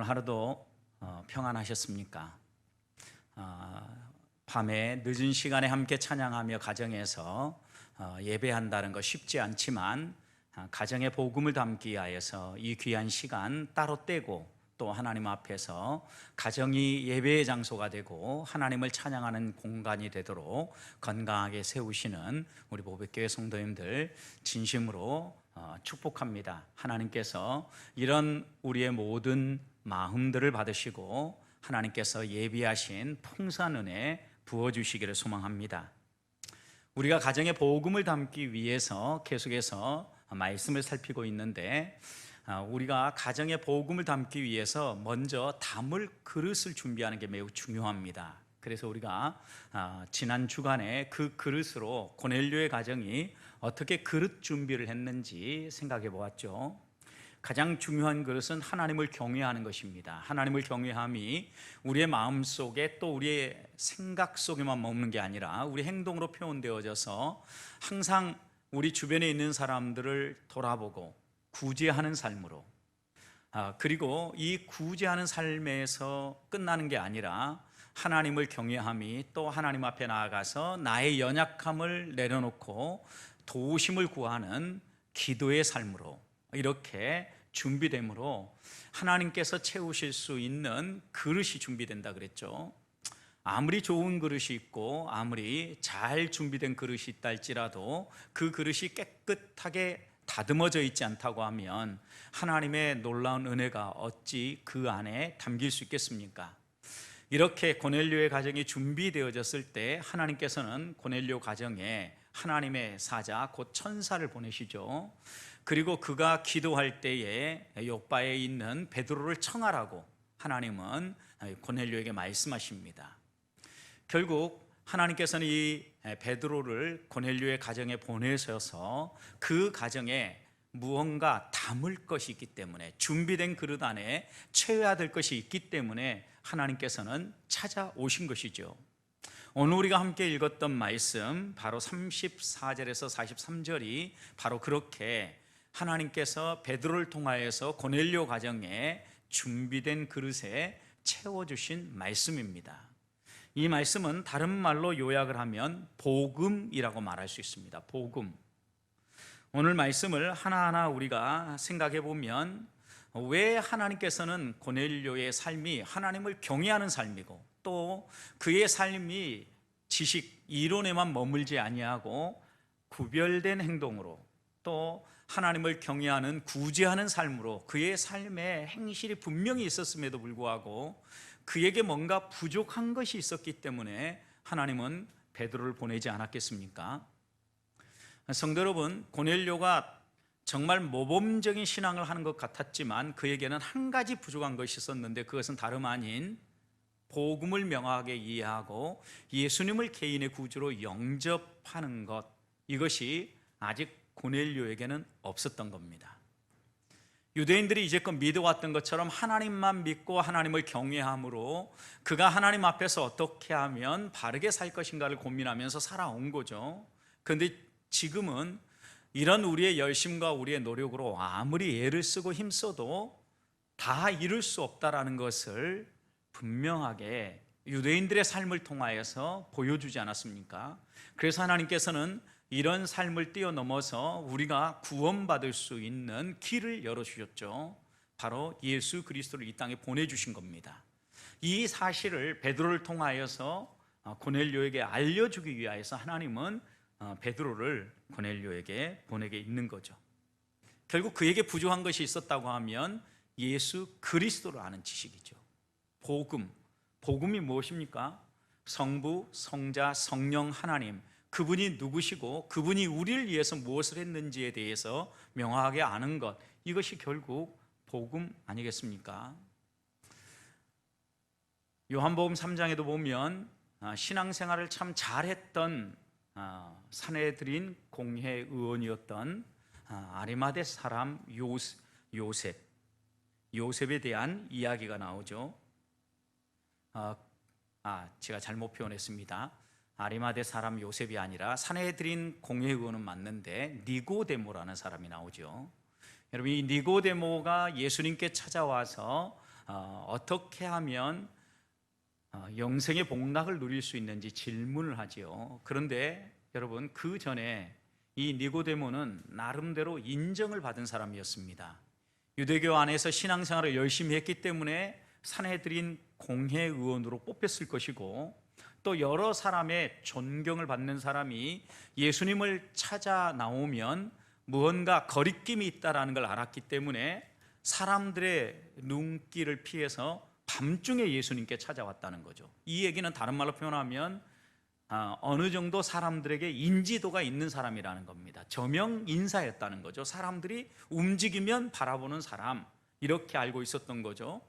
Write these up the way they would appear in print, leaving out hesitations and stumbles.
하루도 평안하셨습니까? 밤에 늦은 시간에 함께 찬양하며 가정에서 예배한다는 거 쉽지 않지만 가정의 복음을 담기 위하여서 이 귀한 시간 따로 떼고 또 하나님 앞에서 가정이 예배의 장소가 되고 하나님을 찬양하는 공간이 되도록 건강하게 세우시는 우리 보배교회 성도님들 진심으로 축복합니다. 하나님께서 이런 우리의 모든 마음들을 받으시고 하나님께서 예비하신 풍성한 은혜 부어주시기를 소망합니다. 우리가 가정의 복음을 담기 위해서 계속해서 말씀을 살피고 있는데, 우리가 가정의 복음을 담기 위해서 먼저 담을 그릇을 준비하는 게 매우 중요합니다. 그래서 우리가 지난 주간에 그 그릇으로 고넬료의 가정이 어떻게 그릇 준비를 했는지 생각해 보았죠. 가장 중요한 그릇은 하나님을 경외하는 것입니다. 하나님을 경외함이 우리의 마음 속에 또 우리의 생각 속에만 머무는 게 아니라 우리 행동으로 표현되어져서 항상 우리 주변에 있는 사람들을 돌아보고 구제하는 삶으로, 그리고 이 구제하는 삶에서 끝나는 게 아니라 하나님을 경외함이 또 하나님 앞에 나아가서 나의 연약함을 내려놓고 도우심을 구하는 기도의 삶으로 이렇게 준비됨으로 하나님께서 채우실 수 있는 그릇이 준비된다 그랬죠. 아무리 좋은 그릇이 있고 아무리 잘 준비된 그릇이 있다 할지라도 그 그릇이 깨끗하게 다듬어져 있지 않다고 하면 하나님의 놀라운 은혜가 어찌 그 안에 담길 수 있겠습니까? 이렇게 고넬료의 가정이 준비되어졌을 때 하나님께서는 고넬료 가정에 하나님의 사자 곧 천사를 보내시죠. 그리고 그가 기도할 때에 요바에 있는 베드로를 청하라고 하나님은 고넬료에게 말씀하십니다. 결국 하나님께서는 이 베드로를 고넬료의 가정에 보내셔서 그 가정에 무언가 담을 것이 있기 때문에, 준비된 그릇 안에 채워야 될 것이 있기 때문에 하나님께서는 찾아오신 것이죠. 오늘 우리가 함께 읽었던 말씀 바로 34절에서 43절이 바로 그렇게 하나님께서 베드로를 통하여서 고넬료 가정에 준비된 그릇에 채워주신 말씀입니다. 이 말씀은 다른 말로 요약을 하면 복음이라고 말할 수 있습니다. 복음. 오늘 말씀을 하나하나 우리가 생각해 보면 왜 하나님께서는 고넬료의 삶이 하나님을 경외하는 삶이고 또 그의 삶이 지식, 이론에만 머물지 아니하고 구별된 행동으로 또 하나님을 경외하는 구제하는 삶으로 그의 삶에 행실이 분명히 있었음에도 불구하고 그에게 뭔가 부족한 것이 있었기 때문에 하나님은 베드로를 보내지 않았겠습니까? 성도 여러분, 고넬료가 정말 모범적인 신앙을 하는 것 같았지만 그에게는 한 가지 부족한 것이 있었는데 그것은 다름 아닌 복음을 명확하게 이해하고 예수님을 개인의 구주로 영접하는 것, 이것이 아직 고넬료에게는 없었던 겁니다. 유대인들이 이제껏 믿어왔던 것처럼 하나님만 믿고 하나님을 경외함으로 그가 하나님 앞에서 어떻게 하면 바르게 살 것인가를 고민하면서 살아온 거죠. 그런데 지금은 이런 우리의 열심과 우리의 노력으로 아무리 애를 쓰고 힘써도 다 이룰 수 없다라는 것을 분명하게 유대인들의 삶을 통하여서 보여주지 않았습니까? 그래서 하나님께서는 이런 삶을 뛰어넘어서 우리가 구원받을 수 있는 길을 열어주셨죠. 바로 예수 그리스도를 이 땅에 보내주신 겁니다. 이 사실을 베드로를 통하여서 고넬료에게 알려주기 위하여서 하나님은 베드로를 고넬료에게 보내게 있는 거죠. 결국 그에게 부족한 것이 있었다고 하면 예수 그리스도를 아는 지식이죠. 복음, 복음이 무엇입니까? 성부, 성자, 성령 하나님, 그분이 누구시고 그분이 우리를 위해서 무엇을 했는지에 대해서 명확하게 아는 것, 이것이 결국 복음 아니겠습니까? 요한복음 3장에도 보면 신앙생활을 참 잘했던 사내들인 공회 의원이었던 아리마대 사람 요셉에 대한 이야기가 나오죠. 제가 잘못 표현했습니다. 아리마대 사람 요셉이 아니라 사내들인 공회 의원은 맞는데 니고데모라는 사람이 나오죠. 여러분, 이 니고데모가 예수님께 찾아와서 어떻게 하면 영생의 복락을 누릴 수 있는지 질문을 하지요. 그런데 여러분, 그 전에 이 니고데모는 나름대로 인정을 받은 사람이었습니다. 유대교 안에서 신앙생활을 열심히 했기 때문에 산헤드린 공회의원으로 뽑혔을 것이고, 또 여러 사람의 존경을 받는 사람이 예수님을 찾아 나오면 무언가 거리낌이 있다라는 걸 알았기 때문에 사람들의 눈길을 피해서 밤중에 예수님께 찾아왔다는 거죠. 이 얘기는 다른 말로 표현하면 어느 정도 사람들에게 인지도가 있는 사람이라는 겁니다. 저명 인사였다는 거죠. 사람들이 움직이면 바라보는 사람, 이렇게 알고 있었던 거죠.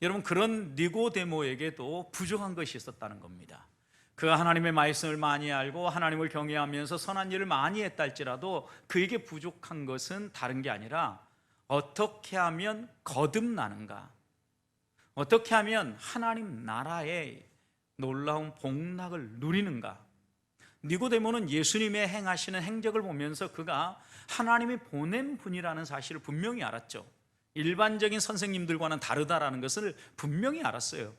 여러분, 그런 니고데모에게도 부족한 것이 있었다는 겁니다. 그가 하나님의 말씀을 많이 알고 하나님을 경외하면서 선한 일을 많이 했다 할지라도 그에게 부족한 것은 다른 게 아니라 어떻게 하면 거듭나는가, 어떻게 하면 하나님 나라의 놀라운 복락을 누리는가. 니고데모는 예수님의 행하시는 행적을 보면서 그가 하나님이 보낸 분이라는 사실을 분명히 알았죠. 일반적인 선생님들과는 다르다라는 것을 분명히 알았어요.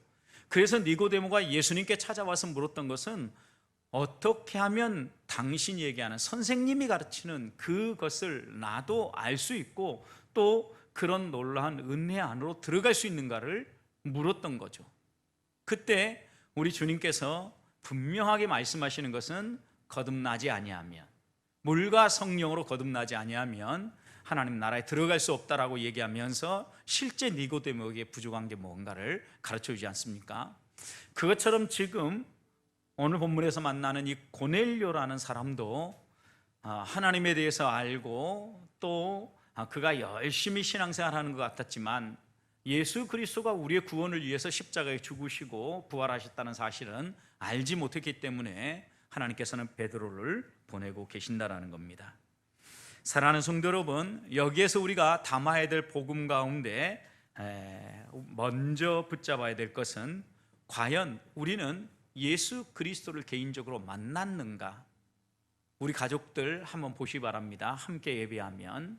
그래서 니고데모가 예수님께 찾아와서 물었던 것은 어떻게 하면 당신이 얘기하는 선생님이 가르치는 그것을 나도 알 수 있고 또 그런 놀라운 은혜 안으로 들어갈 수 있는가를 물었던 거죠. 그때 우리 주님께서 분명하게 말씀하시는 것은 거듭나지 아니하면, 물과 성령으로 거듭나지 아니하면 하나님 나라에 들어갈 수 없다라고 얘기하면서 실제 니고데모에게 부족한 게 뭔가를 가르쳐 주지 않습니까? 그것처럼 지금 오늘 본문에서 만나는 이 고넬료라는 사람도 하나님에 대해서 알고 또 그가 열심히 신앙생활하는 것 같았지만 예수 그리스도가 우리의 구원을 위해서 십자가에 죽으시고 부활하셨다는 사실은 알지 못했기 때문에 하나님께서는 베드로를 보내고 계신다라는 겁니다. 사랑하는 성도 여러분, 여기에서 우리가 담아야 될 복음 가운데 먼저 붙잡아야 될 것은 과연 우리는 예수 그리스도를 개인적으로 만났는가? 우리 가족들 한번 보시기 바랍니다. 함께 예배하면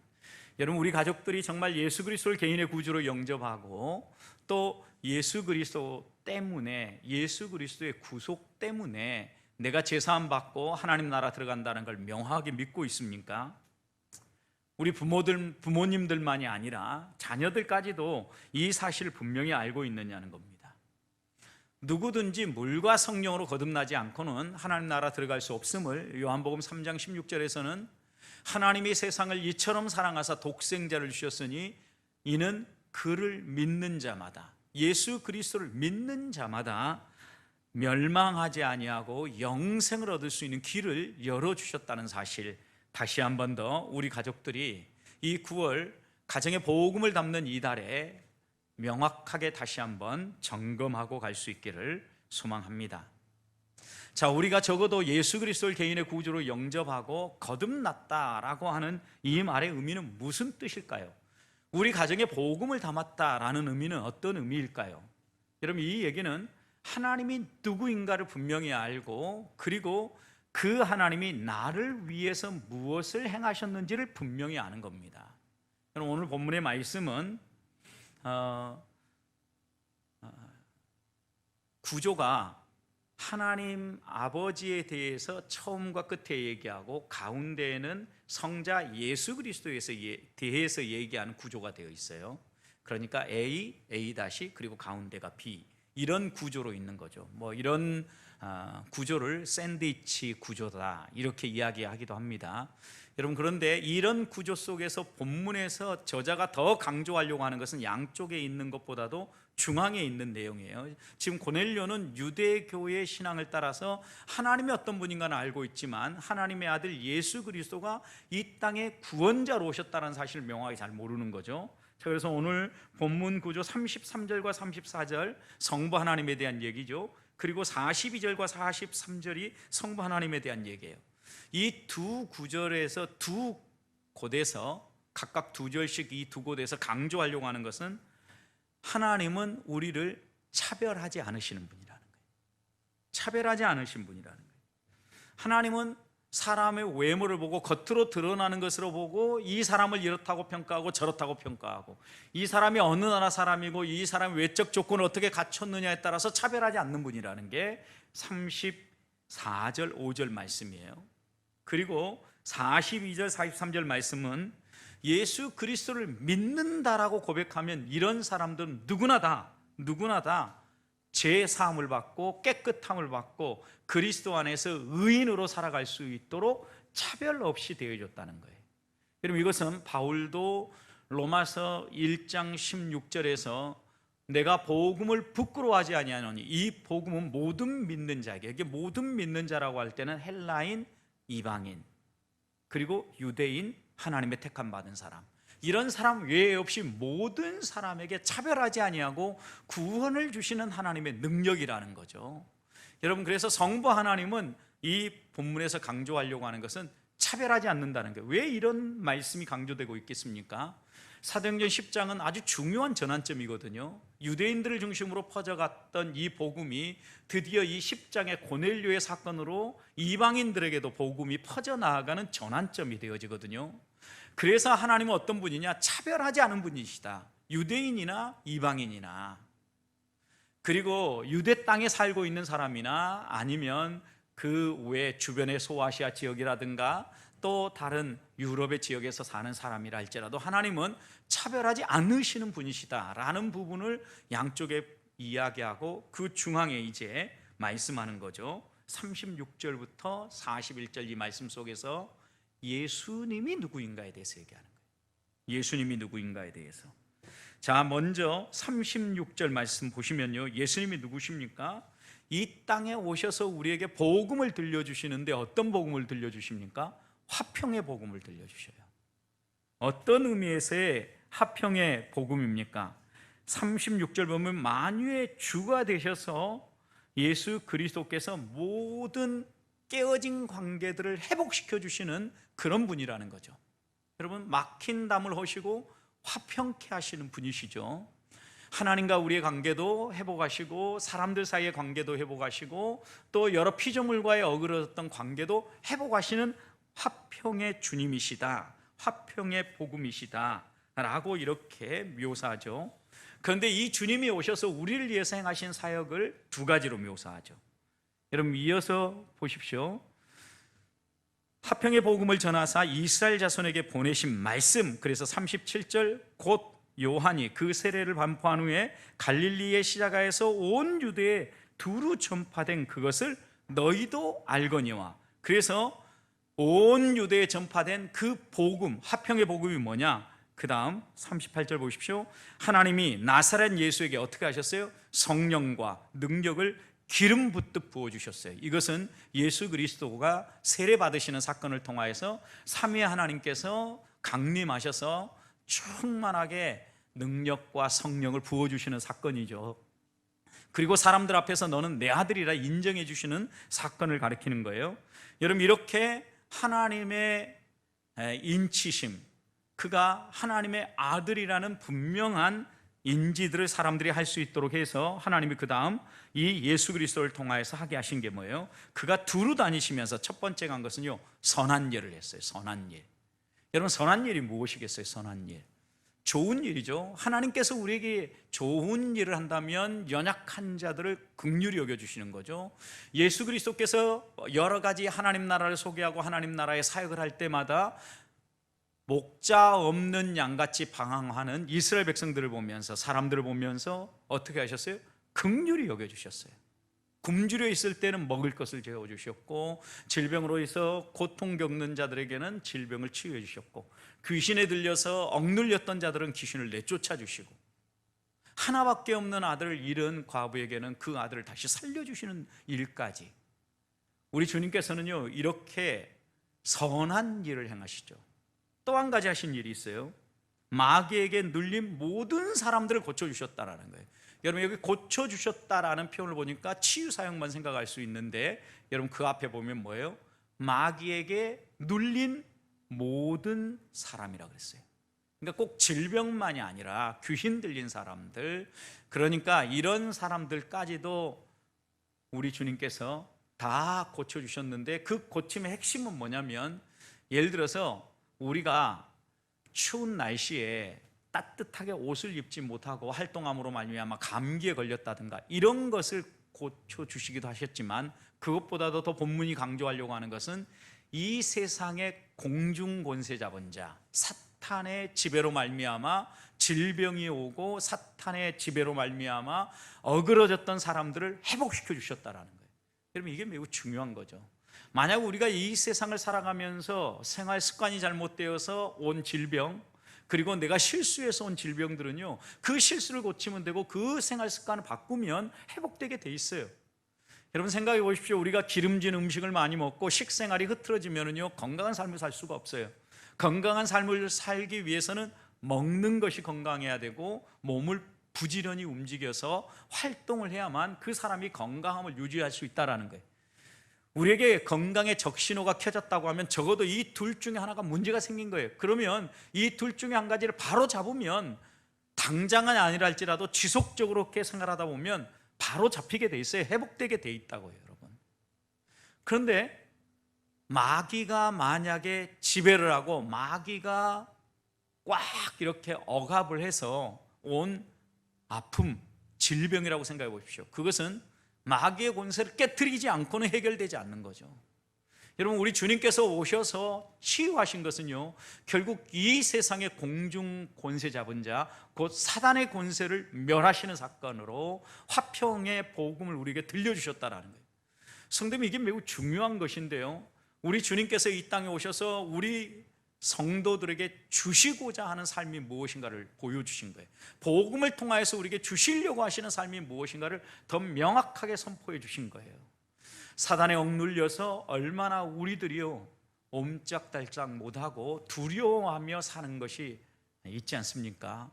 여러분, 우리 가족들이 정말 예수 그리스도를 개인의 구주로 영접하고 또 예수 그리스도 때문에, 예수 그리스도의 구속 때문에 내가 제사함 받고 하나님 나라 들어간다는 걸 명확하게 믿고 있습니까? 우리 부모님들만이 아니라 자녀들까지도 이 사실을 분명히 알고 있느냐는 겁니다. 누구든지 물과 성령으로 거듭나지 않고는 하나님 나라 들어갈 수 없음을 요한복음 3장 16절에서는 하나님이 세상을 이처럼 사랑하사 독생자를 주셨으니 이는 그를 믿는 자마다, 예수 그리스도를 믿는 자마다 멸망하지 아니하고 영생을 얻을 수 있는 길을 열어주셨다는 사실, 다시 한 번 더 우리 가족들이 이 9월 가정의 복음을 담는 이달에 명확하게 다시 한번 점검하고 갈 수 있기를 소망합니다. 자, 우리가 적어도 예수 그리스도를 개인의 구주로 영접하고 거듭났다라고 하는 이 말의 의미는 무슨 뜻일까요? 우리 가정에 복음을 담았다라는 의미는 어떤 의미일까요? 여러분, 이 얘기는 하나님이 누구인가를 분명히 알고 그리고 그 하나님이 나를 위해서 무엇을 행하셨는지를 분명히 아는 겁니다. 여러분, 오늘 본문의 말씀은 구조가 하나님 아버지에 대해서 처음과 끝에 얘기하고 가운데에는 성자 예수 그리스도에 대해서 얘기하는 구조가 되어 있어요. 그러니까 A, A- 그리고 가운데가 B, 이런 구조로 있는 거죠. 뭐 이런 구조를 샌드위치 구조다 이렇게 이야기하기도 합니다. 여러분, 그런데 이런 구조 속에서 본문에서 저자가 더 강조하려고 하는 것은 양쪽에 있는 것보다도 중앙에 있는 내용이에요. 지금 고넬료는 유대교의 신앙을 따라서 하나님이 어떤 분인가는 알고 있지만 하나님의 아들 예수 그리스도가 이 땅에 구원자로 오셨다는 사실을 명확히 잘 모르는 거죠. 그래서 오늘 본문 구조 33절과 34절 성부 하나님에 대한 얘기죠. 그리고 42절과 43절이 성부 하나님에 대한 얘기예요. 이 두 구절에서 두 곳에서 각각 두 절씩 이 두 곳에서 강조하려고 하는 것은 하나님은 우리를 차별하지 않으시는 분이라는 거예요. 차별하지 않으신 분이라는 거예요. 하나님은 사람의 외모를 보고 겉으로 드러나는 것으로 보고 이 사람을 이렇다고 평가하고 저렇다고 평가하고 이 사람이 어느 나라 사람이고 이 사람의 외적 조건을 어떻게 갖췄느냐에 따라서 차별하지 않는 분이라는 게 34절 5절 말씀이에요. 그리고 42절 43절 말씀은 예수 그리스도를 믿는다라고 고백하면 이런 사람들은 누구나 다 죄 사함을 받고 깨끗함을 받고 그리스도 안에서 의인으로 살아갈 수 있도록 차별 없이 되어줬다는 거예요. 여러분, 이것은 바울도 로마서 1장 16절에서 내가 복음을 부끄러워하지 아니하노니 이 복음은 모든 믿는 자에게, 이게 모든 믿는 자라고 할 때는 헬라인, 이방인, 그리고 유대인, 하나님의 택함 받은 사람, 이런 사람 외에 없이 모든 사람에게 차별하지 아니하고 구원을 주시는 하나님의 능력이라는 거죠. 여러분, 그래서 성부 하나님은 이 본문에서 강조하려고 하는 것은 차별하지 않는다는 거예요. 왜 이런 말씀이 강조되고 있겠습니까? 사도행전 10장은 아주 중요한 전환점이거든요. 유대인들을 중심으로 퍼져갔던 이 복음이 드디어 이 10장의 고넬료의 사건으로 이방인들에게도 복음이 퍼져나가는 전환점이 되어지거든요. 그래서 하나님은 어떤 분이냐? 차별하지 않은 분이시다. 유대인이나 이방인이나, 그리고 유대 땅에 살고 있는 사람이나 아니면 그 외 주변의 소아시아 지역이라든가 또 다른 유럽의 지역에서 사는 사람이라 할지라도 하나님은 차별하지 않으시는 분이시다라는 부분을 양쪽에 이야기하고 그 중앙에 이제 말씀하는 거죠. 36절부터 41절 이 말씀 속에서 예수님이 누구인가에 대해서 얘기하는 거예요. 예수님이 누구인가에 대해서. 자, 먼저 36절 말씀 보시면요, 예수님이 누구십니까? 이 땅에 오셔서 우리에게 복음을 들려주시는데 어떤 복음을 들려주십니까? 화평의 복음을 들려주셔요. 어떤 의미에서의 화평의 복음입니까? 36절 보면 만유의 주가 되셔서 예수 그리스도께서 모든 깨어진 관계들을 회복시켜 주시는 그런 분이라는 거죠. 여러분, 막힌 담을 허시고 화평케 하시는 분이시죠. 하나님과 우리의 관계도 회복하시고 사람들 사이의 관계도 회복하시고 또 여러 피조물과의 어그러졌던 관계도 회복하시는 화평의 주님이시다, 화평의 복음이시다 라고 이렇게 묘사하죠. 그런데 이 주님이 오셔서 우리를 위해서 행하신 사역을 두 가지로 묘사하죠. 여러분, 이어서 보십시오. 화평의 복음을 전하사 이스라엘 자손에게 보내신 말씀, 그래서 37절 곧 요한이 그 세례를 반포한 후에 갈릴리의 시작하여서 온 유대에 두루 전파된 그것을 너희도 알거니와, 그래서 온 유대에 전파된 그 복음, 화평의 복음이 뭐냐? 그 다음 38절 보십시오. 하나님이 나사렛 예수에게 어떻게 하셨어요? 성령과 능력을 기름 붓듯 부어주셨어요. 이것은 예수 그리스도가 세례 받으시는 사건을 통하여서 삼위의 하나님께서 강림하셔서 충만하게 능력과 성령을 부어주시는 사건이죠. 그리고 사람들 앞에서 너는 내 아들이라 인정해 주시는 사건을 가리키는 거예요. 여러분, 이렇게 하나님의 인치심, 그가 하나님의 아들이라는 분명한 인지들을 사람들이 할 수 있도록 해서 하나님이 그 다음 이 예수 그리스도를 통하여서 하게 하신 게 뭐예요? 그가 두루 다니시면서 첫 번째 간 것은요, 선한 일을 했어요. 선한 일. 여러분, 선한 일이 무엇이겠어요? 선한 일, 좋은 일이죠. 하나님께서 우리에게 좋은 일을 한다면 연약한 자들을 긍휼히 여겨주시는 거죠. 예수 그리스도께서 여러 가지 하나님 나라를 소개하고 하나님 나라의 사역을 할 때마다 목자 없는 양같이 방황하는 이스라엘 백성들을 보면서, 사람들을 보면서 어떻게 하셨어요? 긍휼히 여겨주셨어요. 굶주려 있을 때는 먹을 것을 재워주셨고, 질병으로 해서 고통 겪는 자들에게는 질병을 치유해 주셨고, 귀신에 들려서 억눌렸던 자들은 귀신을 내쫓아 주시고, 하나밖에 없는 아들을 잃은 과부에게는 그 아들을 다시 살려주시는 일까지, 우리 주님께서는요 이렇게 선한 일을 행하시죠. 또 한 가지 하신 일이 있어요. 마귀에게 눌린 모든 사람들을 고쳐주셨다라는 거예요. 여러분, 여기 고쳐주셨다라는 표현을 보니까 치유 사역만 생각할 수 있는데, 여러분 그 앞에 보면 뭐예요? 마귀에게 눌린 모든 사람이라고 그랬어요. 그러니까 꼭 질병만이 아니라 귀신 들린 사람들, 그러니까 이런 사람들까지도 우리 주님께서 다 고쳐주셨는데 그 고침의 핵심은 뭐냐면, 예를 들어서 우리가 추운 날씨에 따뜻하게 옷을 입지 못하고 활동함으로 말미암아 감기에 걸렸다든가 이런 것을 고쳐주시기도 하셨지만, 그것보다도 더 본문이 강조하려고 하는 것은 이 세상의 공중권세 잡은 자, 사탄의 지배로 말미암아 질병이 오고 사탄의 지배로 말미암아 어그러졌던 사람들을 회복시켜 주셨다라는 거예요. 여러분, 이게 매우 중요한 거죠. 만약 우리가 이 세상을 살아가면서 생활 습관이 잘못되어서 온 질병, 그리고 내가 실수해서 온 질병들은요, 그 실수를 고치면 되고 그 생활 습관을 바꾸면 회복되게 돼 있어요. 여러분, 생각해 보십시오. 우리가 기름진 음식을 많이 먹고 식생활이 흐트러지면은요, 건강한 삶을 살 수가 없어요. 건강한 삶을 살기 위해서는 먹는 것이 건강해야 되고 몸을 부지런히 움직여서 활동을 해야만 그 사람이 건강함을 유지할 수 있다는 거예요. 우리에게 건강의 적신호가 켜졌다고 하면 적어도 이 둘 중에 하나가 문제가 생긴 거예요. 그러면 이 둘 중에 한 가지를 바로 잡으면, 당장은 아니라 할지라도 지속적으로 그렇게 생활하다 보면 바로 잡히게 돼 있어요. 회복되게 돼 있다고요, 여러분. 그런데 마귀가 만약에 지배를 하고 마귀가 꽉 이렇게 억압을 해서 온 아픔, 질병이라고 생각해 보십시오. 그것은 마귀의 권세를 깨트리지 않고는 해결되지 않는 거죠. 여러분, 우리 주님께서 오셔서 치유하신 것은요, 결국 이 세상의 공중 권세 잡은 자, 곧 사단의 권세를 멸하시는 사건으로 화평의 복음을 우리에게 들려주셨다는 거예요. 성도님, 이게 매우 중요한 것인데요, 우리 주님께서 이 땅에 오셔서 우리 성도들에게 주시고자 하는 삶이 무엇인가를 보여주신 거예요. 복음을 통하여서 우리에게 주시려고 하시는 삶이 무엇인가를 더 명확하게 선포해 주신 거예요. 사단에 억눌려서 얼마나 우리들이요 옴짝달짝 못하고 두려워하며 사는 것이 있지 않습니까?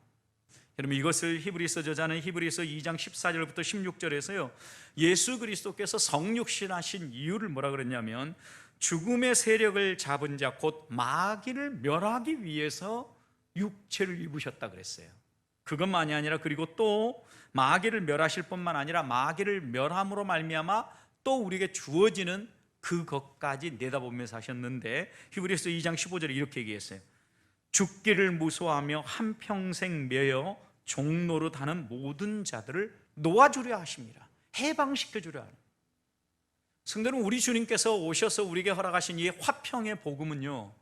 여러분, 이것을 히브리서 저자는 히브리서 2장 14절부터 16절에서요, 예수 그리스도께서 성육신하신 이유를 뭐라 그랬냐면, 죽음의 세력을 잡은 자 곧 마귀를 멸하기 위해서 육체를 입으셨다 그랬어요. 그것만이 아니라, 그리고 또 마귀를 멸하실 뿐만 아니라 마귀를 멸함으로 말미암아 또 우리에게 주어지는 그것까지 내다보면서 하셨는데, 히브리서 2장 15절에 이렇게 얘기했어요. 죽기를 무서워하며 한평생 매여 종노릇 하는 모든 자들을 놓아주려 하십니다. 해방시켜 주려 하는. 성도는, 우리 주님께서 오셔서 우리에게 허락하신 이 화평의 복음은요,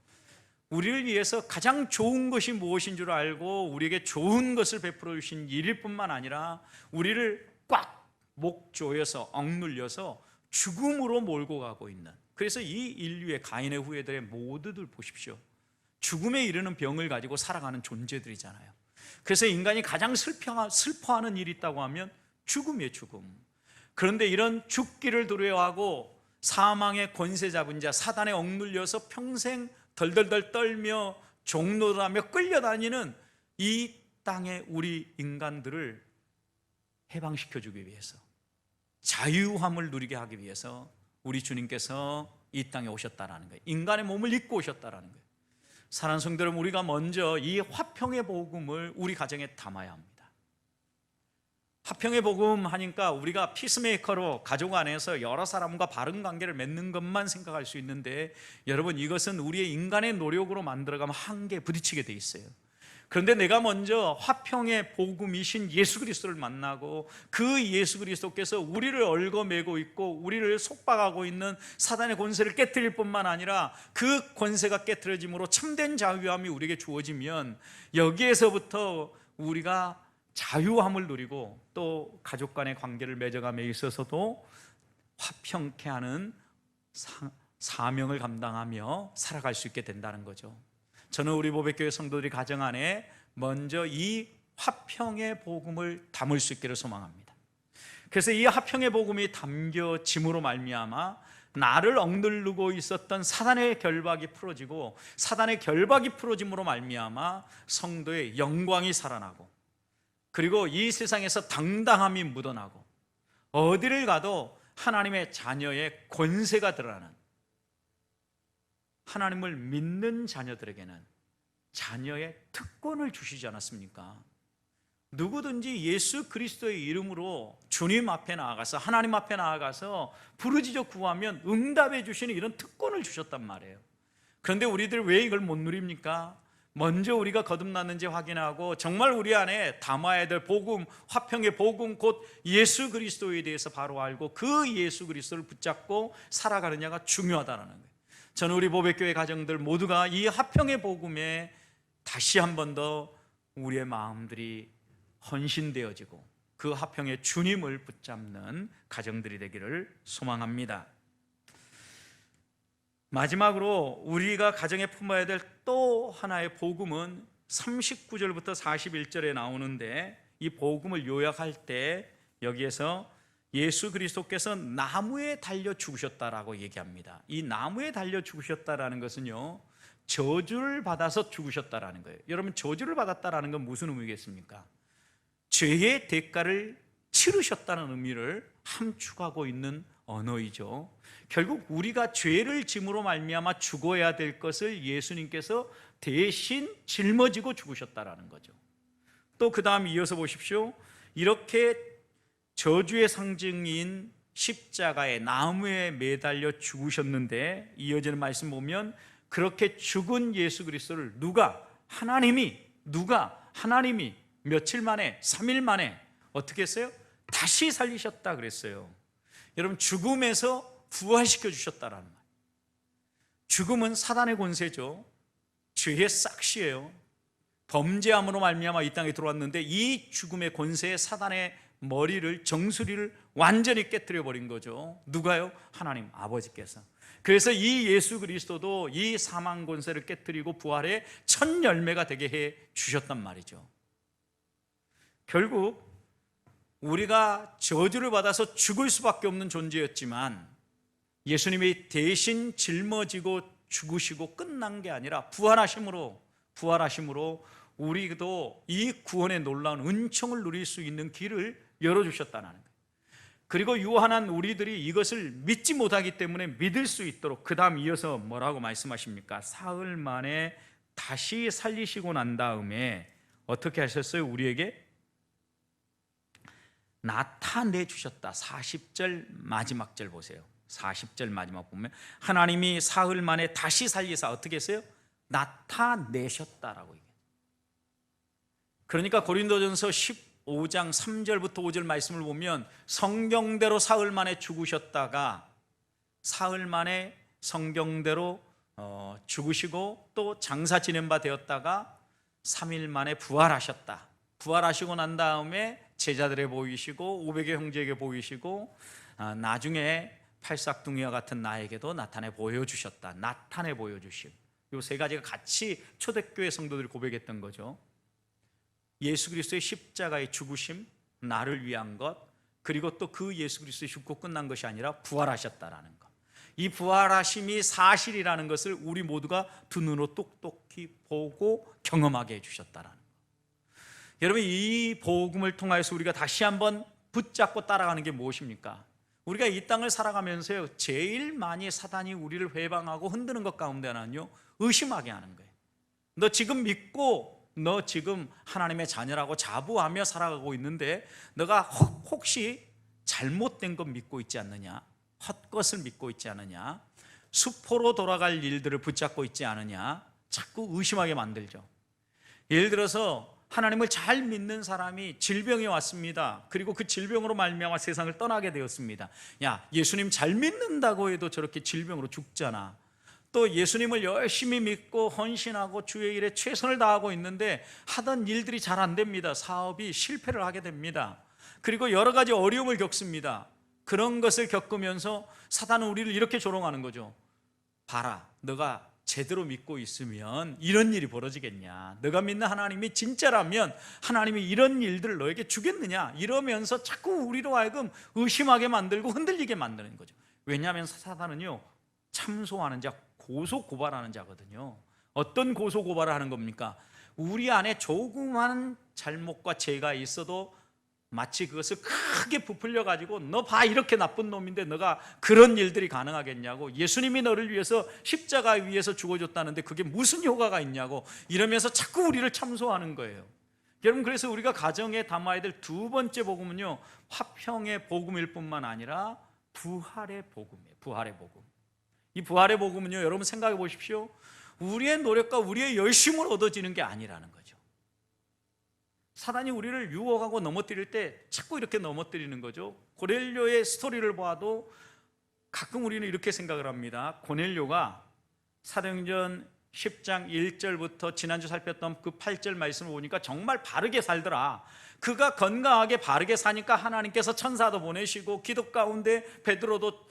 우리를 위해서 가장 좋은 것이 무엇인 줄 알고 우리에게 좋은 것을 베풀어 주신 일일 뿐만 아니라, 우리를 꽉 목 조여서 억눌려서 죽음으로 몰고 가고 있는, 그래서 이 인류의 가인의 후예들의 모두들 보십시오, 죽음에 이르는 병을 가지고 살아가는 존재들이잖아요. 그래서 인간이 가장 슬퍼하는 일이 있다고 하면 죽음이에요, 죽음. 그런데 이런 죽기를 두려워하고 사망의 권세 잡은 자, 사단에 억눌려서 평생 덜덜덜 떨며 종노릇하며 끌려다니는 이 땅의 우리 인간들을 해방시켜주기 위해서, 자유함을 누리게 하기 위해서 우리 주님께서 이 땅에 오셨다라는 거예요. 인간의 몸을 입고 오셨다라는 거예요. 사랑하는 성도 여러분, 우리가 먼저 이 화평의 복음을 우리 가정에 담아야 합니다. 화평의 복음 하니까 우리가 피스메이커로 가족 안에서 여러 사람과 바른 관계를 맺는 것만 생각할 수 있는데, 여러분, 이것은 우리의 인간의 노력으로 만들어가면 한계에 부딪히게 돼 있어요. 그런데 내가 먼저 화평의 복음이신 예수 그리스도를 만나고, 그 예수 그리스도께서 우리를 얽어매고 있고 우리를 속박하고 있는 사단의 권세를 깨트릴 뿐만 아니라 그 권세가 깨트려짐으로 참된 자유함이 우리에게 주어지면, 여기에서부터 우리가 자유함을 누리고 또 가족 간의 관계를 맺어감에 있어서도 화평케 하는 사명을 감당하며 살아갈 수 있게 된다는 거죠. 저는 우리 보배교회 성도들이 가정 안에 먼저 이 화평의 복음을 담을 수 있기를 소망합니다. 그래서 이 화평의 복음이 담겨짐으로 말미암아 나를 억누르고 있었던 사단의 결박이 풀어지고, 사단의 결박이 풀어짐으로 말미암아 성도의 영광이 살아나고, 그리고 이 세상에서 당당함이 묻어나고, 어디를 가도 하나님의 자녀의 권세가 드러나는, 하나님을 믿는 자녀들에게는 자녀의 특권을 주시지 않았습니까? 누구든지 예수 그리스도의 이름으로 주님 앞에 나아가서 하나님 앞에 나아가서 부르짖어 구하면 응답해 주시는 이런 특권을 주셨단 말이에요. 그런데 우리들 왜 이걸 못 누립니까? 먼저 우리가 거듭났는지 확인하고 정말 우리 안에 담아야 될 복음, 화평의 복음, 곧 예수 그리스도에 대해서 바로 알고 그 예수 그리스도를 붙잡고 살아가느냐가 중요하다는 거예요. 저는 우리 보배교회 가정들 모두가 이 화평의 복음에 다시 한 번 더 우리의 마음들이 헌신되어지고 그 화평의 주님을 붙잡는 가정들이 되기를 소망합니다. 마지막으로 우리가 가정에 품어야 될 또 하나의 복음은 39절부터 41절에 나오는데, 이 복음을 요약할 때 여기에서 예수 그리스도께서 나무에 달려 죽으셨다라고 얘기합니다. 이 나무에 달려 죽으셨다라는 것은요, 저주를 받아서 죽으셨다라는 거예요. 여러분, 저주를 받았다라는 건 무슨 의미겠습니까? 죄의 대가를 치르셨다는 의미를 함축하고 있는 언어이죠. 결국 우리가 죄를 짐으로 말미암아 죽어야 될 것을 예수님께서 대신 짊어지고 죽으셨다라는 거죠. 또 그 다음 이어서 보십시오. 이렇게 저주의 상징인 십자가에 나무에 매달려 죽으셨는데, 이어지는 말씀 보면 그렇게 죽은 예수 그리스도를 하나님이 며칠 만에, 3일 만에 어떻게 했어요? 다시 살리셨다 그랬어요. 여러분, 죽음에서 부활시켜 주셨다라는 말. 죽음은 사단의 권세죠. 죄의 싹시예요. 범죄함으로 말미암아 이 땅에 들어왔는데, 이 죽음의 권세에 사단의 머리를, 정수리를 완전히 깨뜨려 버린 거죠. 누가요? 하나님 아버지께서. 그래서 이 예수 그리스도도 이 사망 권세를 깨뜨리고 부활의 첫 열매가 되게 해 주셨단 말이죠. 결국 우리가 저주를 받아서 죽을 수밖에 없는 존재였지만, 예수님이 대신 짊어지고 죽으시고 끝난 게 아니라 부활하심으로 우리도 이 구원의 놀라운 은총을 누릴 수 있는 길을 열어주셨다는 거예요. 그리고 유한한 우리들이 이것을 믿지 못하기 때문에 믿을 수 있도록 그 다음 이어서 뭐라고 말씀하십니까? 사흘 만에 다시 살리시고 난 다음에 어떻게 하셨어요? 우리에게 나타내 주셨다. 40절 마지막 절 보세요. 40절 마지막 보면 하나님이 사흘 만에 다시 살리사 어떻게 했어요? 나타내셨다라고 얘기해요. 그러니까 고린도전서 15장 3절부터 5절 말씀을 보면 성경대로 사흘 만에 죽으셨다가 사흘 만에 성경대로 죽으시고 또 장사 지낸 바 되었다가 3일 만에 부활하셨다. 부활하시고 난 다음에 제자들에 보이시고 500의 형제에게 보이시고 나중에 팔싹둥이와 같은 나에게도 나타내 보여주셨다. 나타내 보여주심. 이 세 가지가 같이 초대교회 성도들이 고백했던 거죠. 예수 그리스도의 십자가의 죽으심, 나를 위한 것, 그리고 또 그 예수 그리스도의 죽고 끝난 것이 아니라 부활하셨다라는 것. 이 부활하심이 사실이라는 것을 우리 모두가 두 눈으로 똑똑히 보고 경험하게 해주셨다라는 것. 여러분, 이 복음을 통해서 우리가 다시 한번 붙잡고 따라가는 게 무엇입니까? 우리가 이 땅을 살아가면서요, 제일 많이 사단이 우리를 회방하고 흔드는 것 가운데 하나는요, 의심하게 하는 거예요. 너 지금 믿고 너 지금 하나님의 자녀라고 자부하며 살아가고 있는데 너가 혹시 잘못된 것 믿고 있지 않느냐? 헛것을 믿고 있지 않느냐? 수포로 돌아갈 일들을 붙잡고 있지 않느냐? 자꾸 의심하게 만들죠. 예를 들어서 하나님을 잘 믿는 사람이 질병이 왔습니다. 그리고 그 질병으로 말미암아 세상을 떠나게 되었습니다. 야, 예수님 잘 믿는다고 해도 저렇게 질병으로 죽잖아. 또 예수님을 열심히 믿고 헌신하고 주의 일에 최선을 다하고 있는데 하던 일들이 잘 안 됩니다. 사업이 실패를 하게 됩니다. 그리고 여러 가지 어려움을 겪습니다. 그런 것을 겪으면서 사단은 우리를 이렇게 조롱하는 거죠. 봐라, 너가 제대로 믿고 있으면 이런 일이 벌어지겠냐? 너가 믿는 하나님이 진짜라면 하나님이 이런 일들을 너에게 주겠느냐? 이러면서 자꾸 우리로 하여금 의심하게 만들고 흔들리게 만드는 거죠. 왜냐하면 사단은요, 참소하는 자, 고소고발하는 자거든요. 어떤 고소고발을 하는 겁니까? 우리 안에 조그만 잘못과 죄가 있어도 마치 그것을 크게 부풀려 가지고 너 봐, 이렇게 나쁜 놈인데 너가 그런 일들이 가능하겠냐고, 예수님이 너를 위해서 십자가 위에서 죽어줬다는데 그게 무슨 효과가 있냐고 이러면서 자꾸 우리를 참소하는 거예요. 여러분, 그래서 우리가 가정에 담아야 될 두 번째 복음은요, 화평의 복음일 뿐만 아니라 부활의 복음이에요. 부활의 복음. 이 부활의 복음은요, 여러분 생각해 보십시오. 우리의 노력과 우리의 열심으로 얻어지는 게 아니라는 거죠. 사단이 우리를 유혹하고 넘어뜨릴 때 자꾸 이렇게 넘어뜨리는 거죠. 고넬료의 스토리를 봐도 가끔 우리는 이렇게 생각을 합니다. 고넬료가 사도행전 10장 1절부터 지난주 살폈던 그 8절 말씀을 보니까 정말 바르게 살더라. 그가 건강하게 바르게 사니까 하나님께서 천사도 보내시고 기도 가운데 베드로도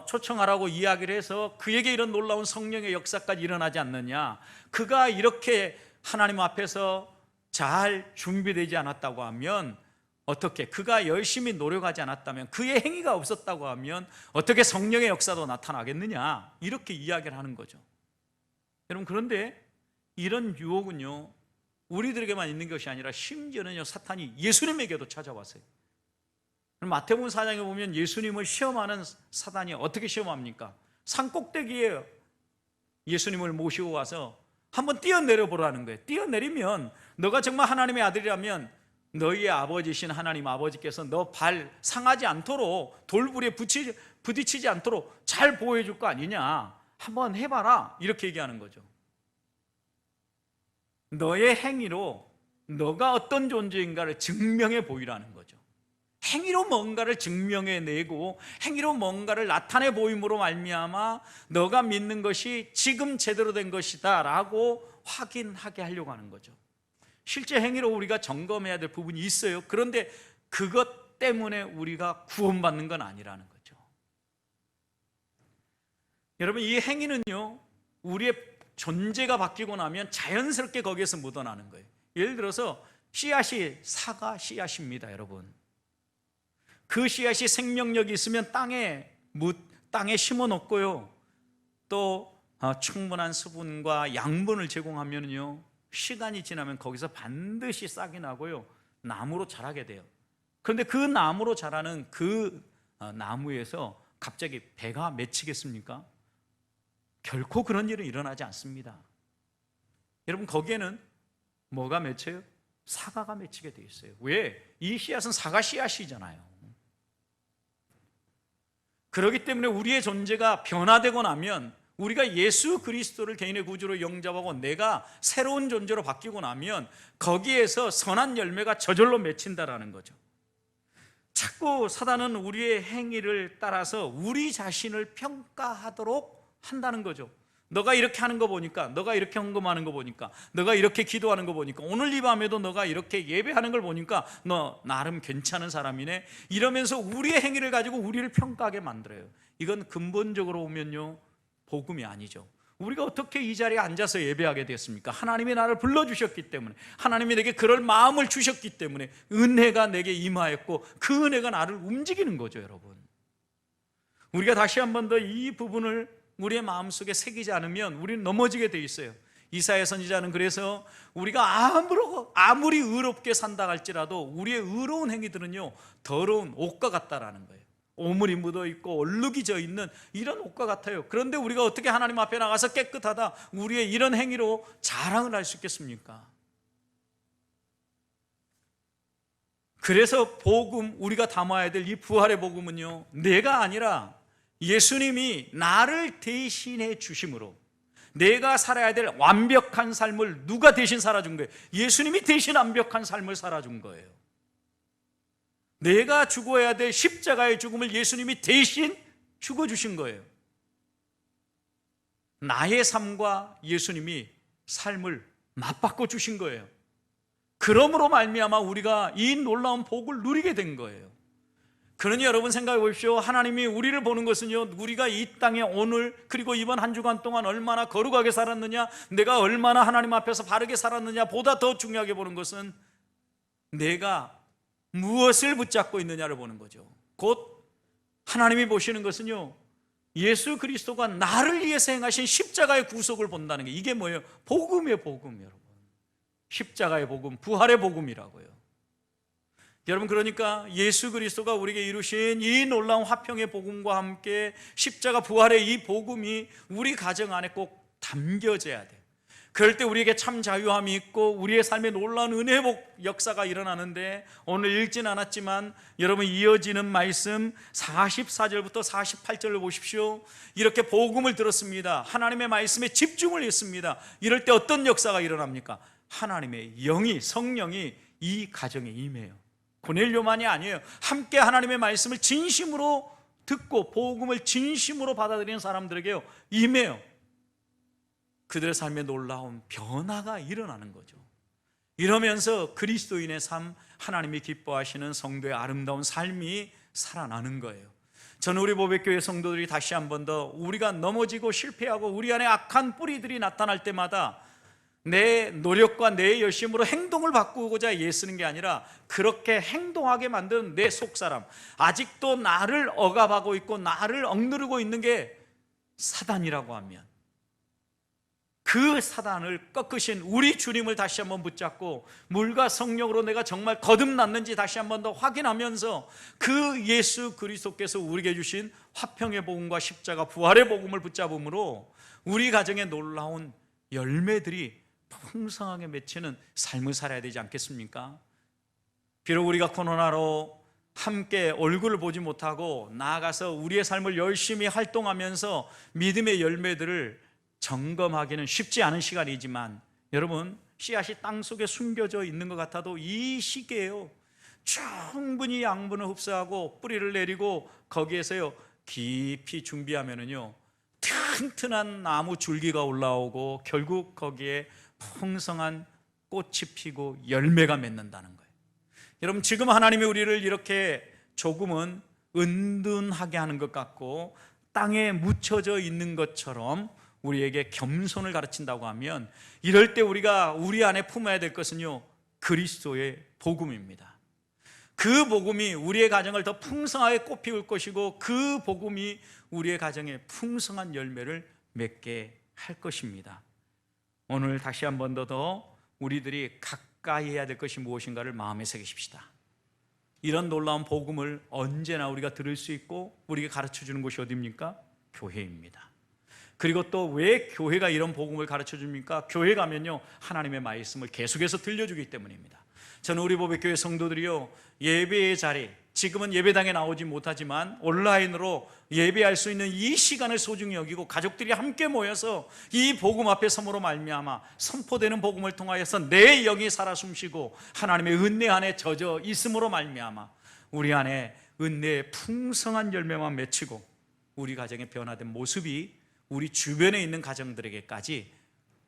초청하라고 이야기를 해서 그에게 이런 놀라운 성령의 역사까지 일어나지 않느냐. 그가 이렇게 하나님 앞에서 잘 준비되지 않았다고 하면 어떻게, 그가 열심히 노력하지 않았다면, 그의 행위가 없었다고 하면 어떻게 성령의 역사도 나타나겠느냐, 이렇게 이야기를 하는 거죠. 여러분, 그런데 이런 유혹은요, 우리들에게만 있는 것이 아니라 심지어는요, 사탄이 예수님에게도 찾아왔어요. 마태복음 4장에 보면 예수님을 시험하는 사단이 어떻게 시험합니까? 산꼭대기에 예수님을 모시고 와서 한번 뛰어내려 보라는 거예요. 뛰어내리면 너가 정말 하나님의 아들이라면 너희의 아버지신 하나님 아버지께서 너 발 상하지 않도록 돌부리에 부딪히지 않도록 잘 보호해 줄 거 아니냐, 한번 해봐라, 이렇게 얘기하는 거죠. 너의 행위로 너가 어떤 존재인가를 증명해 보이라는 거죠. 행위로 뭔가를 증명해내고 행위로 뭔가를 나타내 보임으로 말미암아 너가 믿는 것이 지금 제대로 된 것이다 라고 확인하게 하려고 하는 거죠. 실제 행위로 우리가 점검해야 될 부분이 있어요. 그런데 그것 때문에 우리가 구원받는 건 아니라는 거죠. 여러분, 이 행위는요, 우리의 존재가 바뀌고 나면 자연스럽게 거기에서 묻어나는 거예요. 예를 들어서 씨앗이 사과 씨앗입니다. 여러분, 그 씨앗이 생명력이 있으면 땅에 심어 놓고요, 또 충분한 수분과 양분을 제공하면요, 시간이 지나면 거기서 반드시 싹이 나고요, 나무로 자라게 돼요. 그런데 그 나무로 자라는 그 나무에서 갑자기 배가 맺히겠습니까? 결코 그런 일은 일어나지 않습니다. 여러분, 거기에는 뭐가 맺혀요? 사과가 맺히게 돼 있어요. 왜? 이 씨앗은 사과 씨앗이잖아요. 그렇기 때문에 우리의 존재가 변화되고 나면, 우리가 예수 그리스도를 개인의 구주로 영접하고 내가 새로운 존재로 바뀌고 나면 거기에서 선한 열매가 저절로 맺힌다라는 거죠. 자꾸 사단은 우리의 행위를 따라서 우리 자신을 평가하도록 한다는 거죠. 너가 이렇게 하는 거 보니까, 너가 이렇게 헌금하는 거 보니까, 너가 이렇게 기도하는 거 보니까, 오늘 이 밤에도 너가 이렇게 예배하는 걸 보니까 너 나름 괜찮은 사람이네, 이러면서 우리의 행위를 가지고 우리를 평가하게 만들어요. 이건 근본적으로 보면요, 복음이 아니죠. 우리가 어떻게 이 자리에 앉아서 예배하게 되었습니까? 하나님이 나를 불러주셨기 때문에, 하나님이 내게 그럴 마음을 주셨기 때문에 은혜가 내게 임하였고 그 은혜가 나를 움직이는 거죠. 여러분, 우리가 다시 한 번 더 이 부분을 우리의 마음속에 새기지 않으면 우리는 넘어지게 돼 있어요. 이사야 선지자는 그래서 우리가 아무리 의롭게 산다 할지라도 우리의 의로운 행위들은요, 더러운 옷과 같다라는 거예요. 오물이 묻어 있고 얼룩이 져 있는 이런 옷과 같아요. 그런데 우리가 어떻게 하나님 앞에 나가서 깨끗하다, 우리의 이런 행위로 자랑을 할 수 있겠습니까? 그래서 복음, 우리가 담아야 될 이 부활의 복음은요, 내가 아니라 예수님이 나를 대신해 주심으로 내가 살아야 될 완벽한 삶을 누가 대신 살아준 거예요? 예수님이 대신 완벽한 삶을 살아준 거예요. 내가 죽어야 될 십자가의 죽음을 예수님이 대신 죽어주신 거예요. 나의 삶과 예수님이 삶을 맞바꿔 주신 거예요. 그러므로 말미암아 우리가 이 놀라운 복을 누리게 된 거예요. 그러니 여러분 생각해 보십시오. 하나님이 우리를 보는 것은요, 우리가 이 땅에 오늘 그리고 이번 한 주간 동안 얼마나 거룩하게 살았느냐, 내가 얼마나 하나님 앞에서 바르게 살았느냐 보다 더 중요하게 보는 것은 내가 무엇을 붙잡고 있느냐를 보는 거죠. 곧 하나님이 보시는 것은요, 예수 그리스도가 나를 위해서 행하신 십자가의 구속을 본다는 게, 이게 뭐예요? 복음이에요. 복음. 여러분, 십자가의 복음, 부활의 복음이라고요. 여러분, 그러니까 예수 그리스도가 우리에게 이루신 이 놀라운 화평의 복음과 함께 십자가 부활의 이 복음이 우리 가정 안에 꼭 담겨져야 돼요. 그럴 때 우리에게 참 자유함이 있고 우리의 삶에 놀라운 은혜복 역사가 일어나는데, 오늘 읽진 않았지만 여러분 이어지는 말씀 44절부터 48절을 보십시오. 이렇게 복음을 들었습니다. 하나님의 말씀에 집중을 했습니다. 이럴 때 어떤 역사가 일어납니까? 하나님의 영이, 성령이 이 가정에 임해요. 고넬료만이 아니에요. 함께 하나님의 말씀을 진심으로 듣고 복음을 진심으로 받아들이는 사람들에게요 임해요. 그들의 삶에 놀라운 변화가 일어나는 거죠. 이러면서 그리스도인의 삶, 하나님이 기뻐하시는 성도의 아름다운 삶이 살아나는 거예요. 저는 우리 보배교회 성도들이 다시 한 번 더 우리가 넘어지고 실패하고 우리 안에 악한 뿌리들이 나타날 때마다 내 노력과 내 열심으로 행동을 바꾸고자 애쓰는 게 아니라 그렇게 행동하게 만든 내 속사람, 아직도 나를 억압하고 있고 나를 억누르고 있는 게 사단이라고 하면 그 사단을 꺾으신 우리 주님을 다시 한번 붙잡고 물과 성령으로 내가 정말 거듭났는지 다시 한번 더 확인하면서 그 예수 그리스도께서 우리에게 주신 화평의 복음과 십자가 부활의 복음을 붙잡음으로 우리 가정에 놀라운 열매들이 풍성하게 맺히는 삶을 살아야 되지 않겠습니까? 비록 우리가 코로나로 함께 얼굴을 보지 못하고 나아가서 우리의 삶을 열심히 활동하면서 믿음의 열매들을 점검하기는 쉽지 않은 시간이지만, 여러분 씨앗이 땅속에 숨겨져 있는 것 같아도 이 시기에요 충분히 양분을 흡수하고 뿌리를 내리고 거기에서요 깊이 준비하면은요 튼튼한 나무 줄기가 올라오고 결국 거기에 풍성한 꽃이 피고 열매가 맺는다는 거예요. 여러분 지금 하나님이 우리를 이렇게 조금은 은둔하게 하는 것 같고 땅에 묻혀져 있는 것처럼 우리에게 겸손을 가르친다고 하면, 이럴 때 우리가 우리 안에 품어야 될 것은요 그리스도의 복음입니다. 그 복음이 우리의 가정을 더 풍성하게 꽃피울 것이고 그 복음이 우리의 가정에 풍성한 열매를 맺게 할 것입니다. 오늘 다시 한 번 더 우리들이 가까이 해야 될 것이 무엇인가를 마음에 새기십시다. 이런 놀라운 복음을 언제나 우리가 들을 수 있고 우리에게 가르쳐주는 곳이 어디입니까? 교회입니다. 그리고 또 왜 교회가 이런 복음을 가르쳐 줍니까? 교회 가면요 하나님의 말씀을 계속해서 들려주기 때문입니다. 저는 우리 보배교회 성도들이요 예배의 자리, 지금은 예배당에 나오지 못하지만 온라인으로 예배할 수 있는 이 시간을 소중히 여기고 가족들이 함께 모여서 이 복음 앞에 섬으로 말미암아 선포되는 복음을 통하여서 내 영이 살아 숨쉬고 하나님의 은혜 안에 젖어 있음으로 말미암아 우리 안에 은혜의 풍성한 열매만 맺히고 우리 가정의 변화된 모습이 우리 주변에 있는 가정들에게까지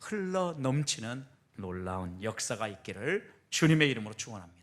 흘러 넘치는 놀라운 역사가 있기를 주님의 이름으로 축원합니다.